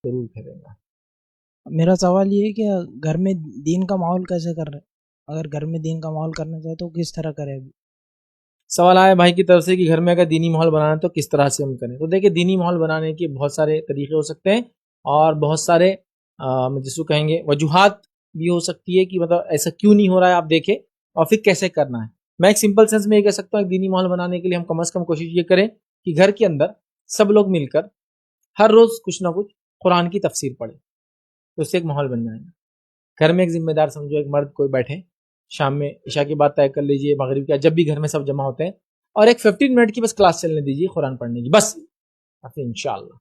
ضرور پھیریں گا۔ میرا سوال یہ ہے کہ گھر میں دین کا ماحول کیسے کر رہے ہیں؟ اگر گھر میں دین کا ماحول کرنا چاہے تو کس طرح کرے؟ ابھی سوال آیا بھائی کی طرف سے کہ گھر میں اگر دینی ماحول بنانا ہے تو کس طرح سے ہم کریں۔ تو دیکھیں دینی ماحول بنانے کے بہت سارے طریقے ہو سکتے ہیں اور بہت سارے جس کو کہیں گے وجوہات بھی ہو سکتی ہے کہ مطلب ایسا کیوں نہیں ہو رہا ہے، آپ دیکھیں اور پھر کیسے کرنا ہے۔ میں ایک سمپل سینس میں یہ کہہ سکتا ہوں کہ دینی ماحول بنانے کے لیے ہم کم از کم کوشش یہ کریں کہ گھر کے اندر سب لوگ مل کر ہر روز کچھ نہ کچھ قرآن کی تفسیر پڑھیں، تو اس سے ایک ماحول بن جائے گا۔ گھر میں ایک ذمہ دار سمجھو، ایک مرد کوئی بیٹھے، شام میں عشاء کی بات طے کر لیجئے، مغرب کا جب بھی گھر میں سب جمع ہوتے ہیں، اور ایک 15 منٹ کی بس کلاس چلنے دیجیے قرآن پڑھنے کی، بس انشاءاللہ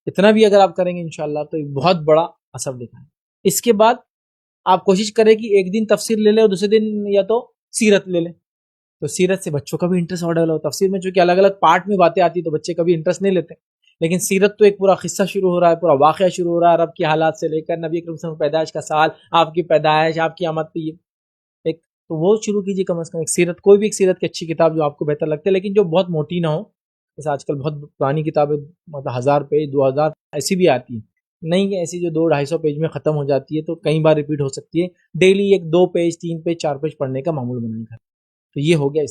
اتنا بھی اگر آپ کریں گے انشاءاللہ تو ایک بہت بڑا اثر دکھائیں۔ اس کے بعد آپ کوشش کریں کہ ایک دن تفسیر لے لیں اور دوسرے دن یا تو سیرت لے لیں، تو سیرت سے بچوں کا بھی انٹرسٹ اور ڈیولپ ہو۔ تفسیر میں چونکہ الگ الگ پارٹ میں باتیں آتی تو بچے کبھی انٹرسٹ نہیں لیتے، لیکن سیرت تو ایک پورا قصہ شروع ہو رہا ہے، پورا واقعہ شروع ہو رہا ہے، عرب کے حالات سے لے کر نبی اکرم صلی اللہ علیہ وسلم کی پیدائش کا سال، آپ کی پیدائش، آپ کی آمد پہ ایک تو وہ شروع کیجیے کم از کم ایک سیرت، کوئی بھی ایک سیرت کی اچھی کتاب جو آپ کو بہتر لگتے ہے، لیکن جو بہت موٹی نہ ہو۔ جیسے آج کل بہت پرانی کتابیں مطلب 1000 پیج 2000 ایسی بھی آتی ہیں، نہیں ایسی جو 200-250 پیج میں ختم ہو جاتی ہے تو کئی بار ریپیٹ ہو سکتی ہے۔ ڈیلی ایک 2 پیج 3 پیج 4 پیج پڑھنے کا معمول بنائیں گا، تو یہ ہو گیا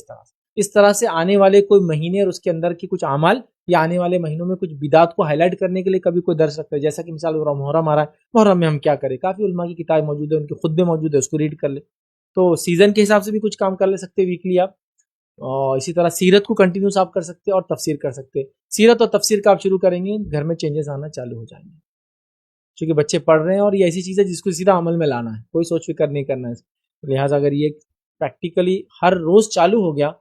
اس طرح سے آنے والے کوئی مہینے اور اس کے اندر کی کچھ اعمال یا آنے والے مہینوں میں کچھ بدعات کو ہائی لائٹ کرنے کے لیے کبھی کوئی درس رکھتا ہے، جیسا کہ مثال محرم آ رہا ہے، محرم میں ہم کیا کریں، کافی علماء کی کتابیں موجود ہیں، ان کے خطبے موجود ہیں، اس کو ریڈ کر لیں، تو سیزن کے حساب سے بھی کچھ کام کر لے سکتے ہیں ویکلی آپ، اور اسی طرح سیرت کو کنٹینیوس آپ کر سکتے ہیں اور تفسیر کر سکتے ہیں۔ سیرت اور تفسیر کا آپ شروع کریں گے گھر میں چینجز آنا چالو ہو جائیں گے، کیونکہ بچے پڑھ رہے ہیں اور یہ ایسی چیز ہے جس کو سیدھا عمل میں لانا ہے، کوئی سوچ فکر نہیں کرنا ہے، لہٰذا اگر یہ پریکٹیکلی ہر روز چالو ہو گیا،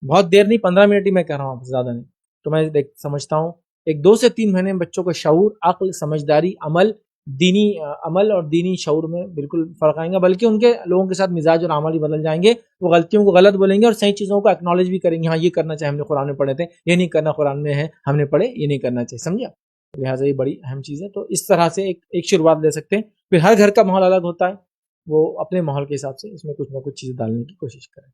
بہت دیر نہیں 15 منٹ ہی میں کہہ رہا ہوں، زیادہ نہیں، تو میں سمجھتا ہوں ایک 2 سے 3 مہینے میں بچوں کو شعور، عقل، سمجھداری، عمل، دینی عمل اور دینی شعور میں بالکل فرق آئیں گا، بلکہ ان کے لوگوں کے ساتھ مزاج اور اعمال ہی بدل جائیں گے، وہ غلطیوں کو غلط بولیں گے اور صحیح چیزوں کو اکنالج بھی کریں گے، ہاں یہ کرنا چاہیے، ہم نے قرآن میں پڑھے تھے، یہ نہیں کرنا قرآن میں ہے، ہم نے پڑھے یہ نہیں کرنا چاہیے، سمجھا؟ لہٰذا یہ بڑی اہم چیز ہے، تو اس طرح سے ایک شروعات لے سکتے ہیں۔ پھر ہر گھر کا ماحول الگ ہوتا ہے، وہ اپنے ماحول کے حساب سے اس میں کچھ نہ کچھ چیز ڈالنے کی کوشش کریں۔